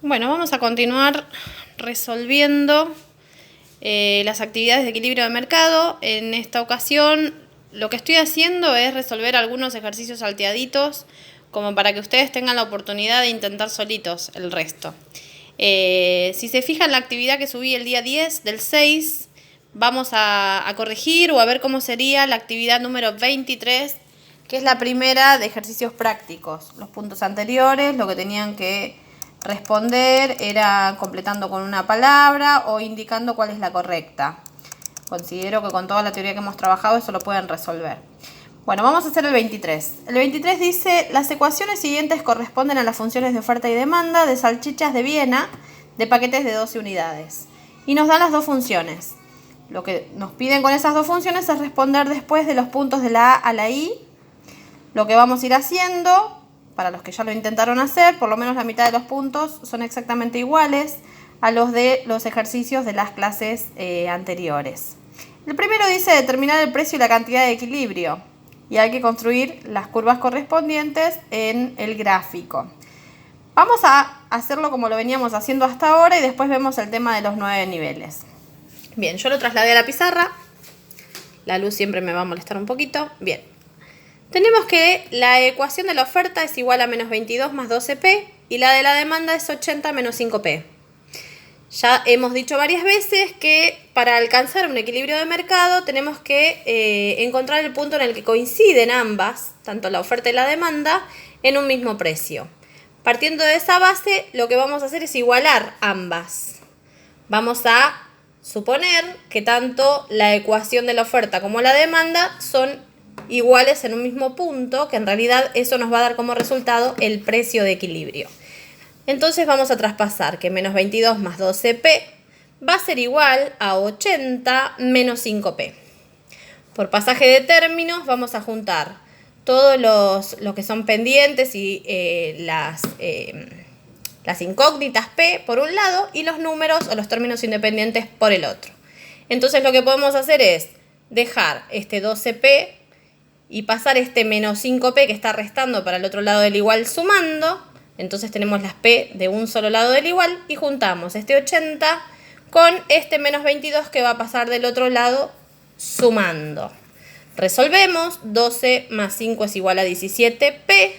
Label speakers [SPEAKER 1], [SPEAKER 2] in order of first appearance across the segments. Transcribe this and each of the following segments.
[SPEAKER 1] Bueno, vamos a continuar resolviendo las actividades de equilibrio de mercado. En esta ocasión lo que estoy haciendo es resolver algunos ejercicios salteaditos como para que ustedes tengan la oportunidad de intentar solitos el resto. Si se fijan la actividad que subí el día 10 del 6, vamos a corregir o a ver cómo sería la actividad número 23, que es la primera de ejercicios prácticos. Los puntos anteriores, lo que tenían que responder era completando con una palabra o indicando cuál es la correcta. Considero que con toda la teoría que hemos trabajado eso lo pueden resolver. Bueno, vamos a hacer el 23. El 23 dice, las ecuaciones siguientes corresponden a las funciones de oferta y demanda de salchichas de Viena de paquetes de 12 unidades. Y nos dan las dos funciones. Lo que nos piden con esas dos funciones es responder después de los puntos de la A a la I. Lo que vamos a ir haciendo, para los que ya lo intentaron hacer, por lo menos la mitad de los puntos son exactamente iguales a los de los ejercicios de las clases anteriores. El primero dice determinar el precio y la cantidad de equilibrio. Y hay que construir las curvas correspondientes en el gráfico. Vamos a hacerlo como lo veníamos haciendo hasta ahora y después vemos el tema de los 9 niveles. Bien, yo lo trasladé a la pizarra. La luz siempre me va a molestar un poquito. Bien. Tenemos que la ecuación de la oferta es igual a menos 22 más 12p y la de la demanda es 80 menos 5p. Ya hemos dicho varias veces que para alcanzar un equilibrio de mercado tenemos que encontrar el punto en el que coinciden ambas, tanto la oferta y la demanda, en un mismo precio. Partiendo de esa base, lo que vamos a hacer es igualar ambas. Vamos a suponer que tanto la ecuación de la oferta como la demanda son iguales en un mismo punto, que en realidad eso nos va a dar como resultado el precio de equilibrio. Entonces vamos a traspasar que menos 22 más 12p va a ser igual a 80 menos 5p. Por pasaje de términos vamos a juntar todos los que son pendientes y las incógnitas p por un lado y los números o los términos independientes por el otro. Entonces lo que podemos hacer es dejar este 12p y pasar este menos 5p que está restando para el otro lado del igual sumando. Entonces tenemos las p de un solo lado del igual y juntamos este 80 con este menos 22 que va a pasar del otro lado sumando. Resolvemos, 12 más 5 es igual a 17p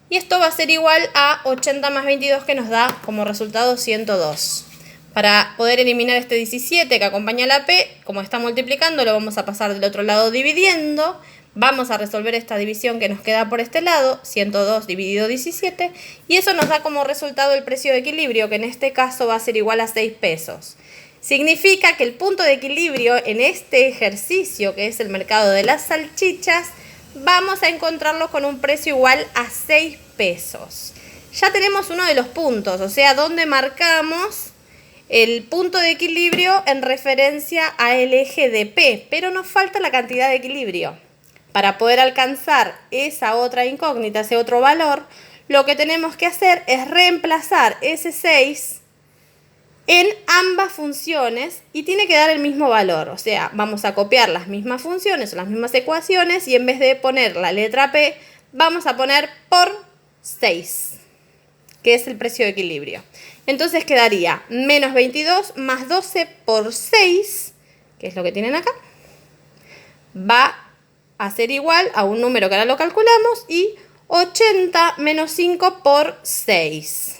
[SPEAKER 1] y esto va a ser igual a 80 más 22 que nos da como resultado 102. Para poder eliminar este 17 que acompaña la p, como está multiplicando, lo vamos a pasar del otro lado dividiendo. Vamos a resolver esta división que nos queda por este lado, 102 dividido 17, y eso nos da como resultado el precio de equilibrio, que en este caso va a ser igual a 6 pesos. Significa que el punto de equilibrio en este ejercicio, que es el mercado de las salchichas, vamos a encontrarlo con un precio igual a 6 pesos. Ya tenemos uno de los puntos, o sea, donde marcamos el punto de equilibrio en referencia al eje de P, pero nos falta la cantidad de equilibrio. Para poder alcanzar esa otra incógnita, ese otro valor, lo que tenemos que hacer es reemplazar ese 6 en ambas funciones y tiene que dar el mismo valor. O sea, vamos a copiar las mismas funciones o las mismas ecuaciones y en vez de poner la letra P, vamos a poner por 6, que es el precio de equilibrio. Entonces quedaría menos 22 más 12 por 6, que es lo que tienen acá, va a ser igual a un número que ahora lo calculamos y 80 menos 5 por 6.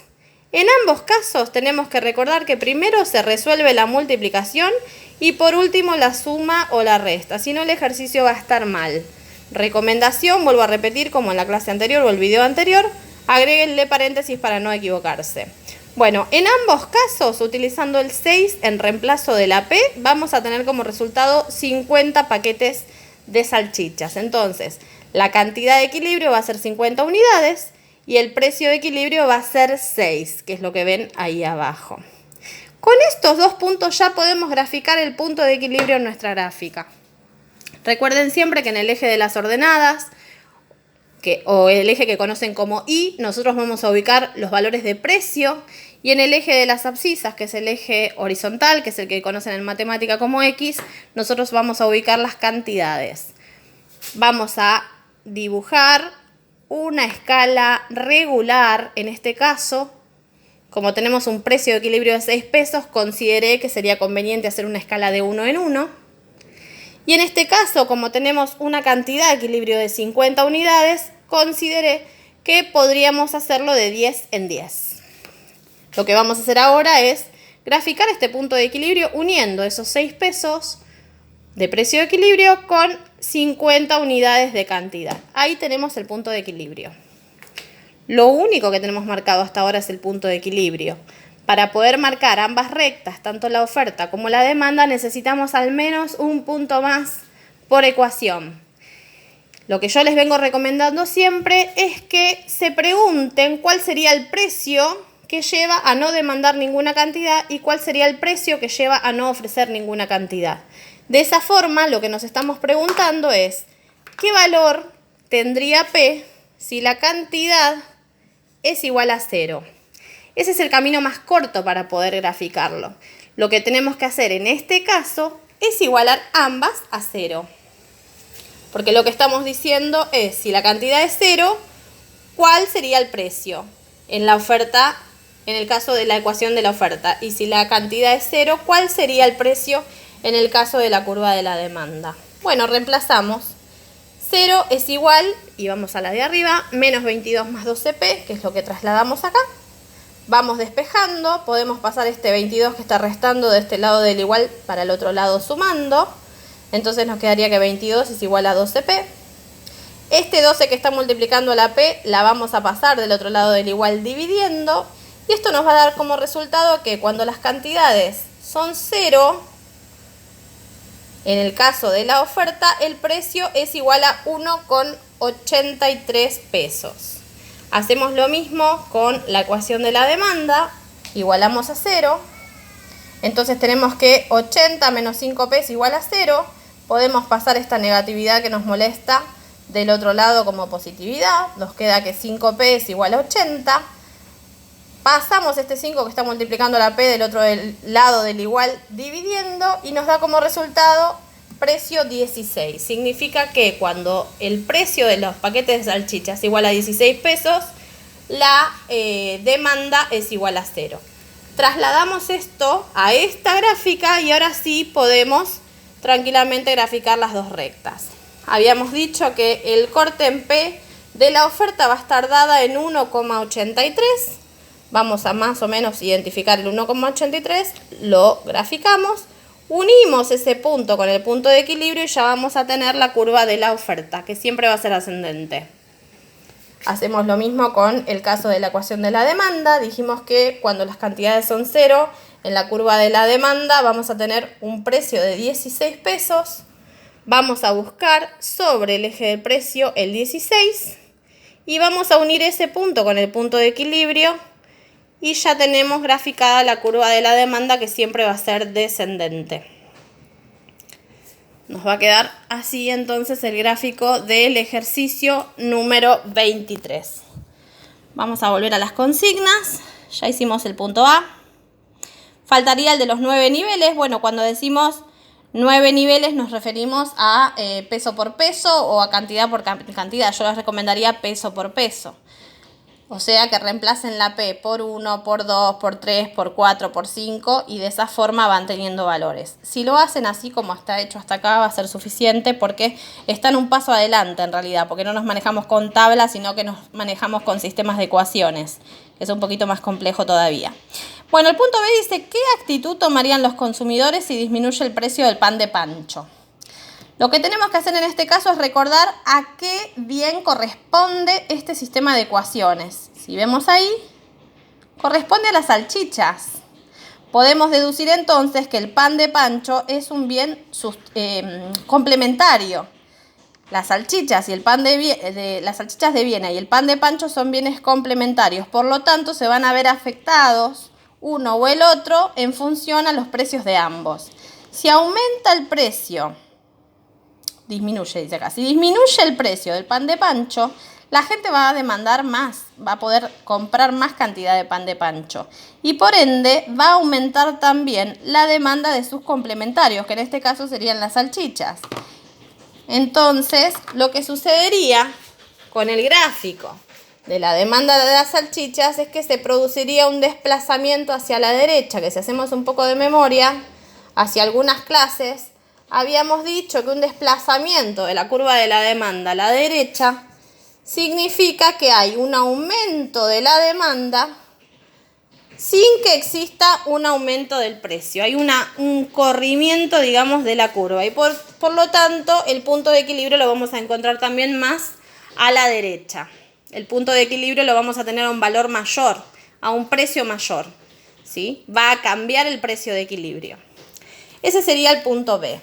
[SPEAKER 1] En ambos casos tenemos que recordar que primero se resuelve la multiplicación y por último la suma o la resta, si no el ejercicio va a estar mal. Recomendación, vuelvo a repetir como en la clase anterior o el video anterior, agréguenle paréntesis para no equivocarse. Bueno, en ambos casos, utilizando el 6 en reemplazo de la P, vamos a tener como resultado 50 paquetes de salchichas. Entonces, la cantidad de equilibrio va a ser 50 unidades y el precio de equilibrio va a ser 6, que es lo que ven ahí abajo. Con estos dos puntos ya podemos graficar el punto de equilibrio en nuestra gráfica. Recuerden siempre que en el eje de las ordenadas, o el eje que conocen como Y, nosotros vamos a ubicar los valores de precio, y en el eje de las abscisas, que es el eje horizontal, que es el que conocen en matemática como X, nosotros vamos a ubicar las cantidades. Vamos a dibujar una escala regular, en este caso, como tenemos un precio de equilibrio de 6 pesos, consideré que sería conveniente hacer una escala de 1 en 1. Y en este caso, como tenemos una cantidad de equilibrio de 50 unidades, consideré que podríamos hacerlo de 10 en 10. Lo que vamos a hacer ahora es graficar este punto de equilibrio uniendo esos 6 pesos de precio de equilibrio con 50 unidades de cantidad. Ahí tenemos el punto de equilibrio. Lo único que tenemos marcado hasta ahora es el punto de equilibrio. Para poder marcar ambas rectas, tanto la oferta como la demanda, necesitamos al menos un punto más por ecuación. Lo que yo les vengo recomendando siempre es que se pregunten cuál sería el precio que lleva a no demandar ninguna cantidad y cuál sería el precio que lleva a no ofrecer ninguna cantidad. De esa forma, lo que nos estamos preguntando es ¿qué valor tendría P si la cantidad es igual a 0? Ese es el camino más corto para poder graficarlo. Lo que tenemos que hacer en este caso es igualar ambas a 0. Porque lo que estamos diciendo es, si la cantidad es 0, ¿cuál sería el precio en la oferta, en el caso de la ecuación de la oferta? Y si la cantidad es 0, ¿cuál sería el precio en el caso de la curva de la demanda? Bueno, reemplazamos. 0 es igual, y vamos a la de arriba, menos 22 más 12p, que es lo que trasladamos acá. Vamos despejando, podemos pasar este 22 que está restando de este lado del igual para el otro lado sumando. Entonces nos quedaría que 22 es igual a 12p. Este 12 que está multiplicando la p la vamos a pasar del otro lado del igual dividiendo. Y esto nos va a dar como resultado que cuando las cantidades son 0, en el caso de la oferta, el precio es igual a 1,83 pesos. Hacemos lo mismo con la ecuación de la demanda, igualamos a 0. Entonces tenemos que 80 menos 5p es igual a 0. Podemos pasar esta negatividad que nos molesta del otro lado como positividad. Nos queda que 5p es igual a 80. Pasamos este 5 que está multiplicando la p del otro lado del igual dividiendo y nos da como resultado precio 16. Significa que cuando el precio de los paquetes de salchichas es igual a 16 pesos, la demanda es igual a 0. Trasladamos esto a esta gráfica y ahora sí podemos tranquilamente graficar las dos rectas. Habíamos dicho que el corte en P de la oferta va a estar dada en 1,83. Vamos a más o menos identificar el 1,83, lo graficamos, unimos ese punto con el punto de equilibrio y ya vamos a tener la curva de la oferta, que siempre va a ser ascendente. Hacemos lo mismo con el caso de la ecuación de la demanda. Dijimos que cuando las cantidades son 0, en la curva de la demanda vamos a tener un precio de 16 pesos. Vamos a buscar sobre el eje del precio el 16 y vamos a unir ese punto con el punto de equilibrio y ya tenemos graficada la curva de la demanda, que siempre va a ser descendente. Nos va a quedar así entonces el gráfico del ejercicio número 23. Vamos a volver a las consignas. Ya hicimos el punto A. Faltaría el de los 9 niveles. Bueno, cuando decimos 9 niveles nos referimos a peso por peso o a cantidad por cantidad. Yo les recomendaría peso por peso. O sea que reemplacen la P por 1, por 2, por 3, por 4, por 5 y de esa forma van teniendo valores. Si lo hacen así como está hecho hasta acá va a ser suficiente porque están un paso adelante en realidad, porque no nos manejamos con tablas, sino que nos manejamos con sistemas de ecuaciones. Es un poquito más complejo todavía. Bueno, el punto B dice, ¿qué actitud tomarían los consumidores si disminuye el precio del pan de pancho? Lo que tenemos que hacer en este caso es recordar a qué bien corresponde este sistema de ecuaciones. Si vemos ahí, corresponde a las salchichas. Podemos deducir entonces que el pan de pancho es un bien complementario. Las salchichas y el pan las salchichas de Viena y el pan de pancho son bienes complementarios. Por lo tanto, se van a ver afectados uno o el otro en función a los precios de ambos. Si aumenta el precio, disminuye, dice acá. Si disminuye el precio del pan de pancho, la gente va a demandar más, va a poder comprar más cantidad de pan de pancho. Y por ende va a aumentar también la demanda de sus complementarios, que en este caso serían las salchichas. Entonces, lo que sucedería con el gráfico de la demanda de las salchichas es que se produciría un desplazamiento hacia la derecha, que si hacemos un poco de memoria, hacia algunas clases, habíamos dicho que un desplazamiento de la curva de la demanda a la derecha significa que hay un aumento de la demanda sin que exista un aumento del precio. Hay un corrimiento, digamos, de la curva y por lo tanto el punto de equilibrio lo vamos a encontrar también más a la derecha. El punto de equilibrio lo vamos a tener a un valor mayor, a un precio mayor, ¿sí? Va a cambiar el precio de equilibrio. Ese sería el punto B.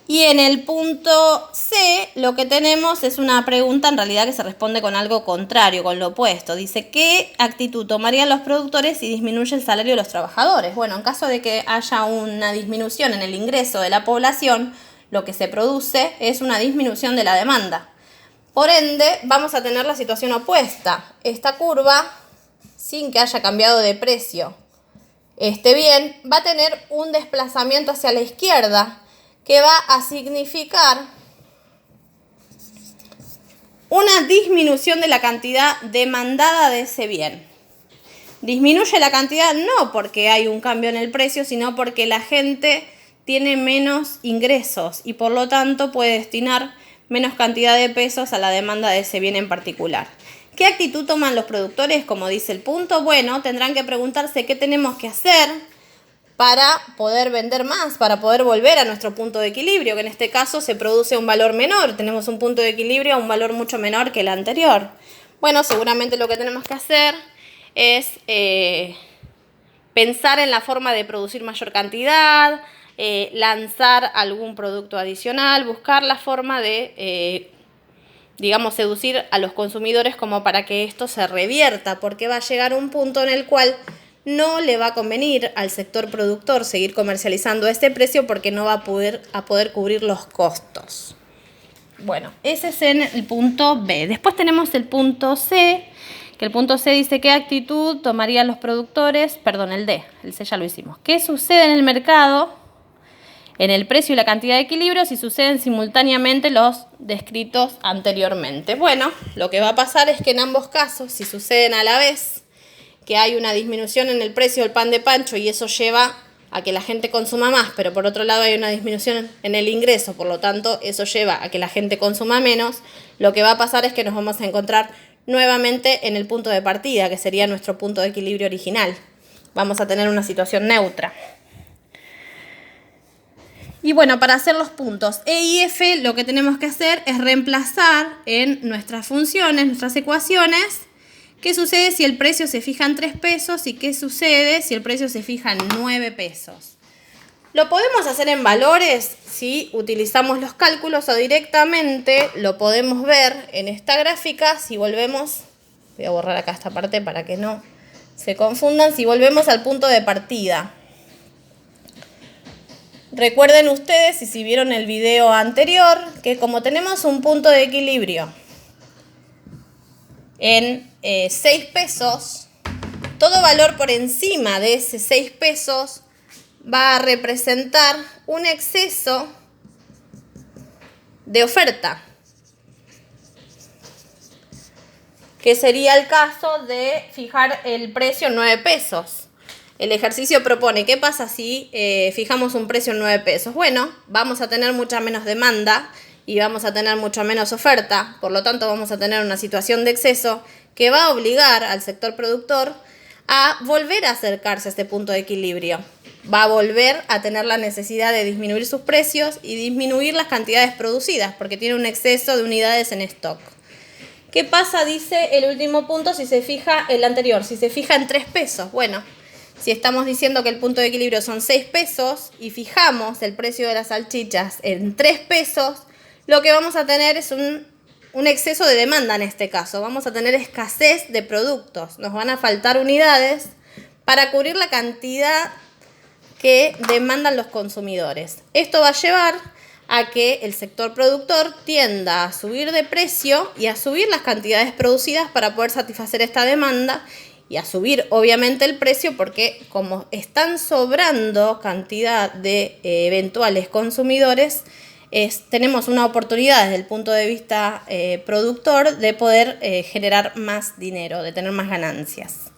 [SPEAKER 1] Y en el punto C lo que tenemos es una pregunta en realidad que se responde con algo contrario, con lo opuesto. Dice, ¿qué actitud tomarían los productores si disminuye el salario de los trabajadores? Bueno, en caso de que haya una disminución en el ingreso de la población, lo que se produce es una disminución de la demanda. Por ende, vamos a tener la situación opuesta. Esta curva, sin que haya cambiado de precio este bien, va a tener un desplazamiento hacia la izquierda, que va a significar una disminución de la cantidad demandada de ese bien. Disminuye la cantidad no porque hay un cambio en el precio, sino porque la gente tiene menos ingresos y por lo tanto puede destinar menos cantidad de pesos a la demanda de ese bien en particular. ¿Qué actitud toman los productores? Como dice el punto, bueno, tendrán que preguntarse qué tenemos que hacer para poder vender más, para poder volver a nuestro punto de equilibrio, que en este caso se produce un valor menor. Tenemos un punto de equilibrio a un valor mucho menor que el anterior. Bueno, seguramente lo que tenemos que hacer es pensar en la forma de producir mayor cantidad, lanzar algún producto adicional, buscar la forma de, digamos, seducir a los consumidores como para que esto se revierta, porque va a llegar un punto en el cual no le va a convenir al sector productor seguir comercializando a este precio porque no va a poder cubrir los costos. Bueno, ese es en el punto B. Después tenemos el punto C, que el punto C dice qué actitud tomarían los productores, perdón, el D, el C ya lo hicimos. ¿Qué sucede en el mercado, en el precio y la cantidad de equilibrio si suceden simultáneamente los descritos anteriormente? Bueno, lo que va a pasar es que en ambos casos, si suceden a la vez, que hay una disminución en el precio del pan de Pancho y eso lleva a que la gente consuma más, pero por otro lado hay una disminución en el ingreso, por lo tanto eso lleva a que la gente consuma menos, lo que va a pasar es que nos vamos a encontrar nuevamente en el punto de partida, que sería nuestro punto de equilibrio original. Vamos a tener una situación neutra. Y bueno, para hacer los puntos E y F, lo que tenemos que hacer es reemplazar en nuestras funciones, nuestras ecuaciones, ¿qué sucede si el precio se fija en 3 pesos y qué sucede si el precio se fija en 9 pesos? Lo podemos hacer en valores si utilizamos los cálculos o directamente lo podemos ver en esta gráfica si volvemos, voy a borrar acá esta parte para que no se confundan, si volvemos al punto de partida. Recuerden ustedes, y si vieron el video anterior, que como tenemos un punto de equilibrio en 6 pesos, todo valor por encima de ese 6 pesos va a representar un exceso de oferta, que sería el caso de fijar el precio en 9 pesos. El ejercicio propone, ¿qué pasa si fijamos un precio en 9 pesos? Bueno, vamos a tener mucha menos demanda y vamos a tener mucha menos oferta, por lo tanto vamos a tener una situación de exceso que va a obligar al sector productor a volver a acercarse a este punto de equilibrio. Va a volver a tener la necesidad de disminuir sus precios y disminuir las cantidades producidas, porque tiene un exceso de unidades en stock. ¿Qué pasa, dice el último punto, si se fija el anterior? Si se fija en 3 pesos. Bueno, si estamos diciendo que el punto de equilibrio son 6 pesos y fijamos el precio de las salchichas en 3 pesos, lo que vamos a tener es un exceso de demanda en este caso. Vamos a tener escasez de productos. Nos van a faltar unidades para cubrir la cantidad que demandan los consumidores. Esto va a llevar a que el sector productor tienda a subir de precio y a subir las cantidades producidas para poder satisfacer esta demanda y a subir obviamente el precio, porque como están sobrando cantidad de eventuales consumidores, tenemos una oportunidad desde el punto de vista productor de poder generar más dinero, de tener más ganancias.